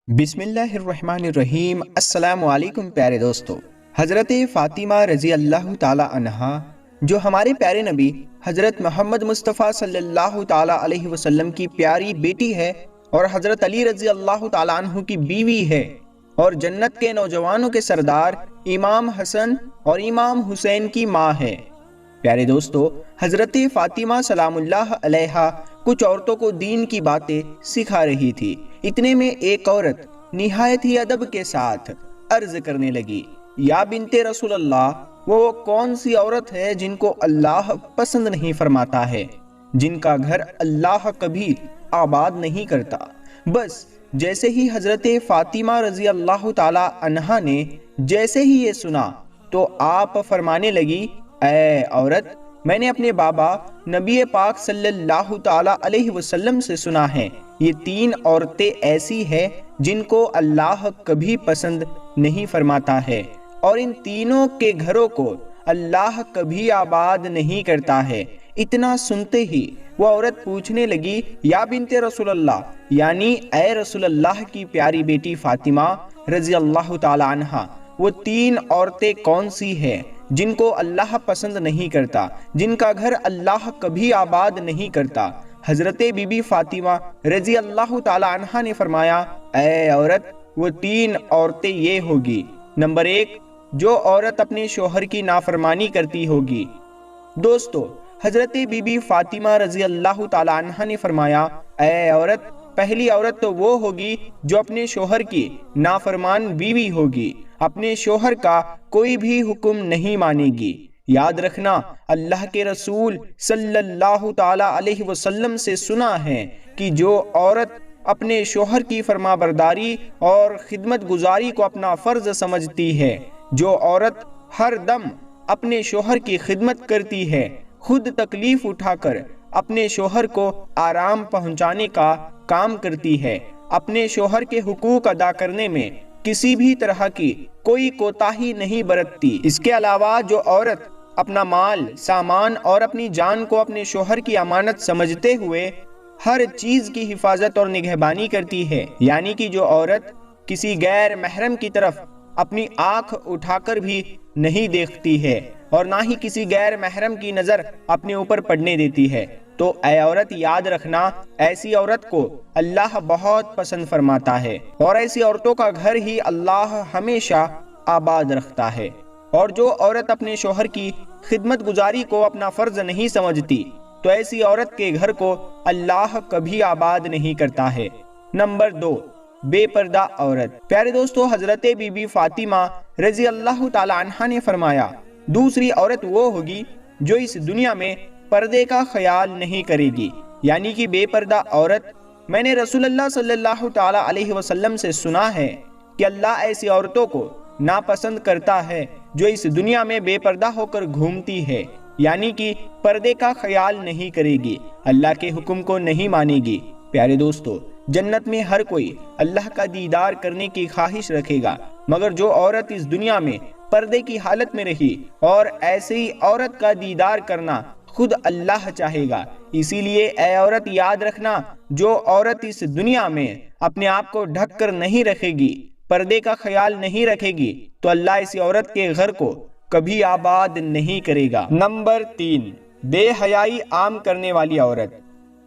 بسم اللہ الرحمن الرحیم۔ السلام علیکم پیارے دوستو۔ حضرت فاطمہ رضی اللہ تعالی عنہا جو ہمارے پیارے نبی حضرت محمد مصطفیٰ صلی اللہ تعالی علیہ وسلم کی پیاری بیٹی ہے اور حضرت علی رضی اللہ تعالی عنہ کی بیوی ہے اور جنت کے نوجوانوں کے سردار امام حسن اور امام حسین کی ماں ہے۔ پیارے دوستو، حضرت فاطمہ سلام اللہ علیہا کچھ عورتوں کو دین کی باتیں سکھا رہی تھی۔ اتنے میں ایک عورت نہایت ہی ادب کے ساتھ عرض کرنے لگی، یا بنت رسول اللہ، وہ کون سی عورت ہے جن کو اللہ پسند نہیں فرماتا ہے، جن کا گھر اللہ کبھی آباد نہیں کرتا۔ بس جیسے ہی حضرت فاطمہ رضی اللہ تعالی عنہا نے جیسے ہی یہ سنا تو آپ فرمانے لگی، اے عورت، میں نے اپنے بابا نبی پاک صلی اللہ تعالی علیہ وسلم سے سنا ہے، یہ تین عورتیں ایسی ہیں جن کو اللہ کبھی پسند نہیں فرماتا ہے اور ان تینوں کے گھروں کو اللہ کبھی آباد نہیں کرتا ہے۔ اتنا سنتے ہی وہ عورت پوچھنے لگی، یا بنت رسول اللہ، یعنی اے رسول اللہ کی پیاری بیٹی فاطمہ رضی اللہ تعالی عنہا، وہ تین عورتیں کون سی ہیں جن کو اللہ پسند نہیں کرتا، جن کا گھر اللہ کبھی آباد نہیں کرتا؟ حضرت بی بی فاطمہ رضی اللہ تعالی عنہا نے فرمایا، اے عورت، وہ تین عورتیں یہ ہوگی۔ نمبر ایک، جو عورت اپنے شوہر کی نافرمانی کرتی ہوگی۔ دوستو، حضرت بی بی فاطمہ رضی اللہ تعالی عنہا نے فرمایا، اے عورت، پہلی عورت تو وہ ہوگی جو اپنے شوہر کی نافرمان بیوی ہوگی، اپنے شوہر کا کوئی بھی حکم نہیں مانے گی۔ یاد رکھنا، اللہ کے رسول صلی اللہ تعالی علیہ وسلم سے سنا ہے کہ جو عورت اپنے شوہر کی فرما برداری اور خدمت گزاری کو اپنا فرض سمجھتی ہے، جو عورت ہر دم اپنے شوہر کی خدمت کرتی ہے، خود تکلیف اٹھا کر اپنے شوہر کو آرام پہنچانے کا کام کرتی ہے، اپنے شوہر کے حقوق ادا کرنے میں کسی بھی طرح کی کوئی کوتاہی نہیں برتتی۔ اس کے علاوہ جو عورت اپنا مال، سامان اور اپنی جان کو اپنے شوہر کی امانت سمجھتے ہوئے ہر چیز کی حفاظت اور نگہبانی کرتی ہے، یعنی کہ جو عورت کسی غیر محرم کی طرف اپنی آنکھ اٹھا کر بھی نہیں دیکھتی ہے اور نہ ہی کسی غیر محرم کی نظر اپنے اوپر پڑنے دیتی ہے، تو اے عورت یاد رکھنا، ایسی عورت کو اللہ بہت پسند فرماتا ہے اور ایسی عورتوں کا گھر ہی اللہ ہمیشہ آباد رکھتا ہے۔ اور جو عورت اپنے شوہر کی خدمت گزاری کو اپنا فرض نہیں سمجھتی تو ایسی عورت کے گھر کو اللہ کبھی آباد نہیں کرتا ہے۔ نمبر دو، بے پردہ عورت۔ پیارے دوستو، حضرت بی بی فاطمہ رضی اللہ تعالی عنہا نے فرمایا، دوسری عورت وہ ہوگی جو اس دنیا میں پردے کا خیال نہیں کرے گی، یعنی کہ بے پردہ عورت۔ میں نے رسول اللہ صلی اللہ تعالی علیہ وسلم سے سنا ہے کہ اللہ ایسی عورتوں کو ناپسند کرتا ہے جو اس دنیا میں بے پردہ ہو کر گھومتی ہے، یعنی کہ پردے کا خیال نہیں کرے گی، اللہ کے حکم کو نہیں مانے گی۔ پیارے دوستو، جنت میں ہر کوئی اللہ کا دیدار کرنے کی خواہش رکھے گا، مگر جو عورت اس دنیا میں پردے کی حالت میں رہی اور ایسی عورت کا دیدار کرنا خود اللہ چاہے گا۔ اسی لیے اے عورت یاد رکھنا، جو عورت اس دنیا میں اپنے آپ کو ڈھک کر نہیں رکھے گی، پردے کا خیال نہیں رکھے گی، تو اللہ اسی عورت کے گھر کو کبھی آباد نہیں کرے گا۔ نمبر تین، بے حیائی عام کرنے والی عورت۔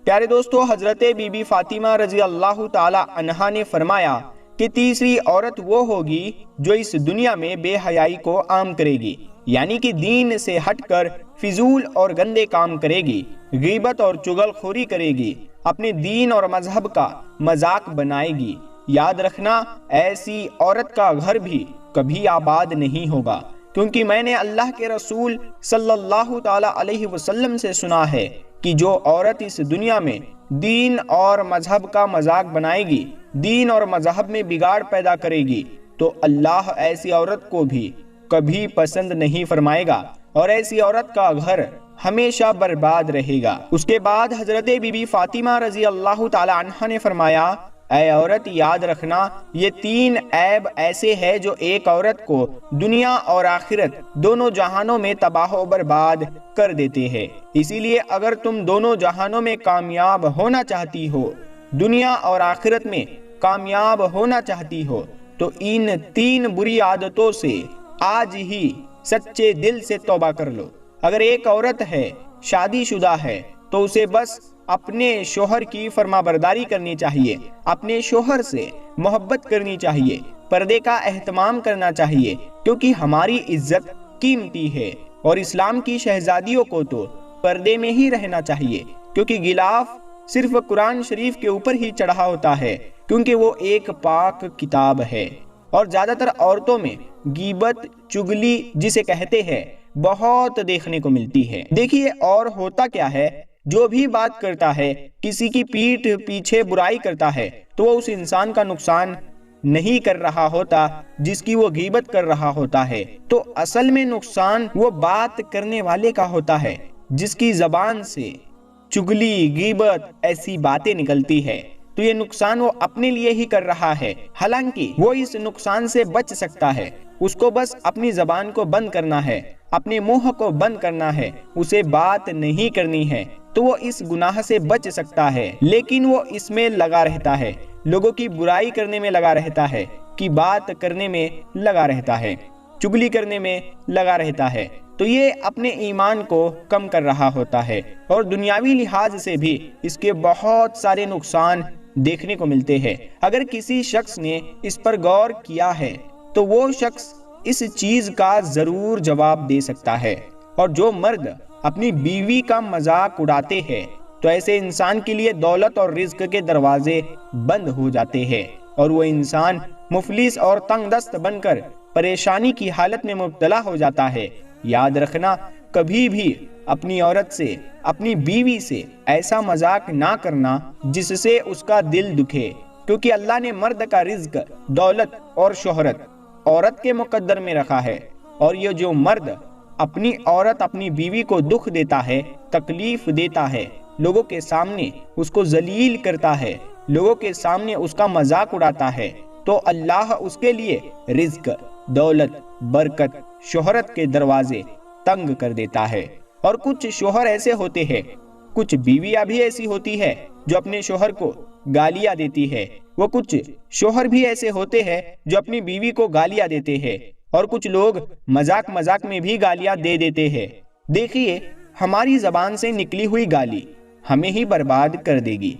پیارے دوستو، حضرت بی بی فاطمہ رضی اللہ تعالی عنہا نے فرمایا کہ تیسری عورت وہ ہوگی جو اس دنیا میں بے حیائی کو عام کرے گی، یعنی کہ دین سے ہٹ کر فضول اور گندے کام کرے گی، غیبت اور چغل خوری کرے گی، اپنے دین اور مذہب کا مذاق بنائے گی۔ یاد رکھنا، ایسی عورت کا گھر بھی کبھی آباد نہیں ہوگا، کیونکہ میں نے اللہ کے رسول صلی اللہ تعالی علیہ وسلم سے سنا ہے کہ جو عورت اس دنیا میں دین اور مذہب کا مذاق بنائے گی، دین اور مذہب میں بگاڑ پیدا کرے گی، تو اللہ ایسی عورت کو بھی کبھی پسند نہیں فرمائے گا اور ایسی عورت کا گھر ہمیشہ برباد رہے گا۔ اس کے بعد حضرت بی بی فاطمہ رضی اللہ تعالی عنہا نے فرمایا، اے عورت یاد رکھنا، یہ تین عیب ایسے ہیں جو ایک عورت کو دنیا اور آخرت دونوں جہانوں میں تباہ و برباد کر دیتے ہیں۔ اسی لیے اگر تم دونوں جہانوں میں کامیاب ہونا چاہتی ہو، دنیا اور آخرت میں کامیاب ہونا چاہتی ہو تو ان 3 بری عادتوں سے آج ہی سچے دل سے توبہ کر لو۔ اگر ایک عورت ہے، شادی شدہ ہے، تو اسے بس اپنے شوہر کی فرما برداری کرنی چاہیے، اپنے شوہر سے محبت کرنی چاہیے، پردے کا اہتمام کرنا چاہیے، کیونکہ ہماری عزت قیمتی ہے، اور اسلام کی شہزادیوں کو تو پردے میں ہی رہنا چاہیے، کیونکہ غلاف صرف قرآن شریف کے اوپر ہی چڑھا ہوتا ہے، کیونکہ وہ ایک پاک کتاب ہے۔ اور زیادہ تر عورتوں میں غیبت، چگلی جسے کہتے ہیں، بہت دیکھنے کو ملتی ہے۔ دیکھیے اور ہوتا کیا ہے، جو بھی بات کرتا ہے، کسی کی پیٹھ پیچھے برائی کرتا ہے، تو وہ اس انسان کا نقصان نہیں کر رہا ہوتا جس کی وہ غیبت کر رہا ہوتا ہے، تو اصل میں نقصان وہ بات کرنے والے کا ہوتا ہے جس کی زبان سے چگلی، غیبت ایسی باتیں نکلتی ہے، تو یہ نقصان وہ اپنے لیے ہی کر رہا ہے۔ حالانکہ وہ اس نقصان سے بچ سکتا ہے، اس کو بس اپنی زبان کو بند کرنا ہے، اپنے منہ کو بند کرنا ہے، اسے بات نہیں کرنی ہے، تو وہ اس گناہ سے بچ سکتا ہے۔ لیکن وہ اس میں لگا رہتا ہے، لوگوں کی برائی کرنے میں لگا رہتا ہے، کی بات کرنے میں لگا رہتا ہے، چگلی کرنے میں لگا رہتا ہے، تو یہ اپنے ایمان کو کم کر رہا ہوتا ہے، اور دنیاوی لحاظ سے بھی اس کے بہت سارے نقصان دیکھنے کو ملتے ہیں۔ اگر کسی شخص نے اس پر غور کیا ہے تو وہ شخص اس چیز کا ضرور جواب دے سکتا ہے۔ اور جو مرد اپنی بیوی کا مذاق اڑاتے ہیں تو ایسے انسان کے لیے دولت اور رزق کے دروازے بند ہو جاتے ہیں، اور وہ انسان مفلس اور تنگ دست بن کر پریشانی کی حالت میں مبتلا ہو جاتا ہے۔ یاد رکھنا، کبھی بھی اپنی عورت سے، اپنی بیوی سے ایسا مذاق نہ کرنا جس سے اس کا دل دکھے، کیونکہ اللہ نے مرد کا رزق، دولت اور شہرت عورت کے مقدر میں رکھا ہے، اور یہ جو مرد اپنی عورت، اپنی بیوی کو دکھ دیتا ہے، تکلیف دیتا ہے، لوگوں کے سامنے اس کو ذلیل کرتا ہے، لوگوں کے سامنے اس کا مذاق اڑاتا ہے، تو اللہ اس کے لیے رزق، دولت، برکت، شہرت کے دروازے تنگ کر دیتا ہے۔ اور کچھ شوہر ایسے ہوتے ہیں، کچھ بیویاں بھی ایسی ہوتی ہے جو اپنے شوہر کو گالیاں دیتی ہے، وہ کچھ شوہر بھی ایسے ہوتے ہیں جو اپنی بیوی کو گالیاں دیتے ہیں، اور کچھ لوگ مذاق مذاق میں بھی گالیاں دے دیتے ہیں۔ دیکھیے، ہماری زبان سے نکلی ہوئی گالی ہمیں ہی برباد کر دے گی۔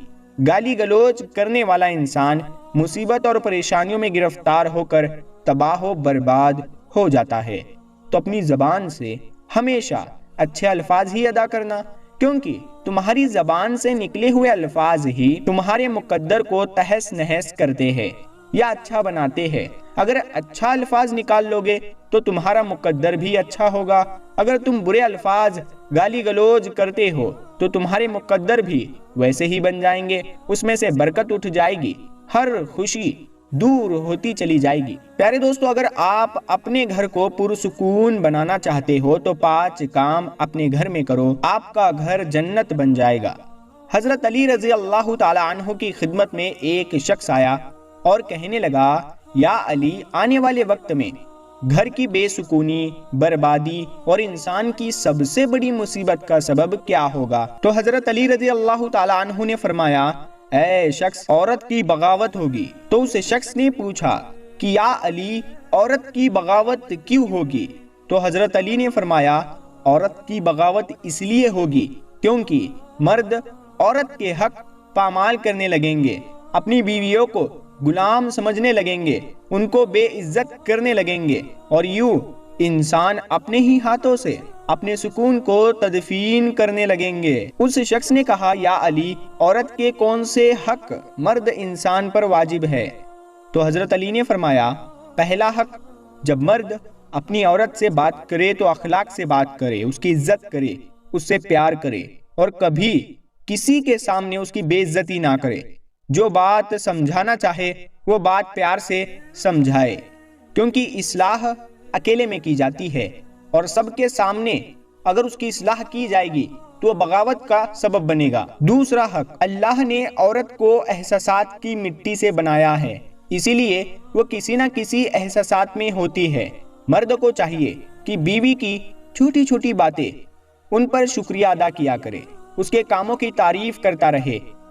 گالی گلوچ کرنے والا انسان مصیبت اور پریشانیوں میں گرفتار ہو کر تباہ و برباد ہو جاتا ہے۔ تو اپنی زبان سے ہمیشہ اچھے الفاظ ہی ادا کرنا، کیونکہ تمہاری زبان سے نکلے ہوئے الفاظ ہی تمہارے مقدر کو تہس نہس کرتے ہیں یا اچھا بناتے ہیں۔ اگر اچھا الفاظ نکال لو گے تو تمہارا مقدر بھی اچھا ہوگا، اگر تم برے الفاظ گالی گلوچ کرتے ہو تو تمہارے مقدر بھی ویسے ہی بن جائیں گے، اس میں سے برکت اٹھ جائے گی، ہر خوشی دور ہوتی چلی جائے گی۔ پیارے دوستو، اگر آپ اپنے گھر کو پرسکون بنانا چاہتے ہو تو 5 کام اپنے گھر میں کرو، آپ کا گھر جنت بن جائے گا۔ حضرت علی رضی اللہ تعالی عنہ کی خدمت میں ایک شخص آیا اور کہنے لگا، یا علی، آنے والے وقت میں گھر کی بے سکونی، بربادی اور انسان کی سب سے بڑی مصیبت کا سبب کیا ہوگا؟ تو حضرت علی رضی اللہ تعالی عنہ نے فرمایا، اے شخص، عورت کی بغاوت ہوگی۔ تو اس شخص نے پوچھا کہ یا علی، عورت کی بغاوت کیوں ہوگی؟ تو حضرت علی نے فرمایا، عورت کی بغاوت اس لیے ہوگی کیونکہ مرد عورت کے حق پامال کرنے لگیں گے، اپنی بیویوں کو غلام سمجھنے لگیں گے، ان کو بے عزت کرنے لگیں گے، اور یوں انسان اپنے ہی ہاتھوں سے اپنے سکون کو تدفین کرنے لگیں گے۔ اس شخص نے کہا، یا علی، عورت کے کون سے حق مرد انسان پر واجب ہے؟ تو حضرت علی نے فرمایا، پہلا حق، جب مرد اپنی عورت سے بات کرے تو اخلاق سے بات کرے، اس کی عزت کرے، اس سے پیار کرے، اور کبھی کسی کے سامنے اس کی بے عزتی نہ کرے۔ جو بات سمجھانا چاہے وہ بات پیار سے سمجھائے، کیونکہ اصلاح اکیلے میں کی جاتی ہے، اور سب کے سامنے اگر اس کی اصلاح کی جائے گی تو وہ بغاوت کا سبب بنے گا۔ دوسرا حق، اللہ نے عورت کو احساسات کی مٹی سے بنایا ہے، اسی لیے وہ کسی نہ کسی احساسات میں ہوتی ہے۔ مرد کو چاہیے کہ بیوی کی چھوٹی چھوٹی باتیں ان پر شکریہ ادا کیا کرے، اس کے کاموں کی تعریف کرتا رہے،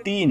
3,